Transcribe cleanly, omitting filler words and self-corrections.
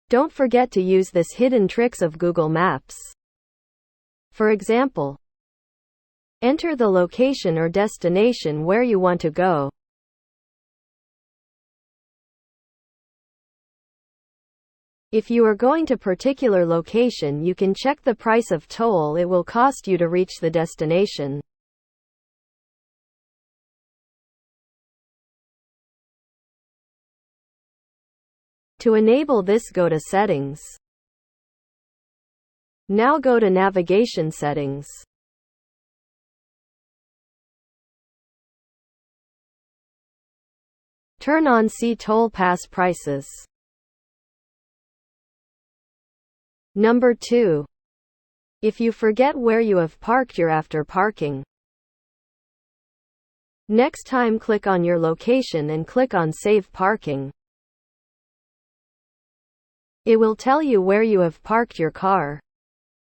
Don't forget to use this hidden tricks of Google Maps. For example, enter the location or destination where you want to go. If you are going to a particular location, you can check the price of toll it will cost you to reach the destination. To enable this, go to Settings. Now go to Navigation Settings. Turn on See Toll Pass Prices. Number 2. If you forget where you have parked your after parking. Next time, click on your location and click on Save Parking. It will tell you where you have parked your car.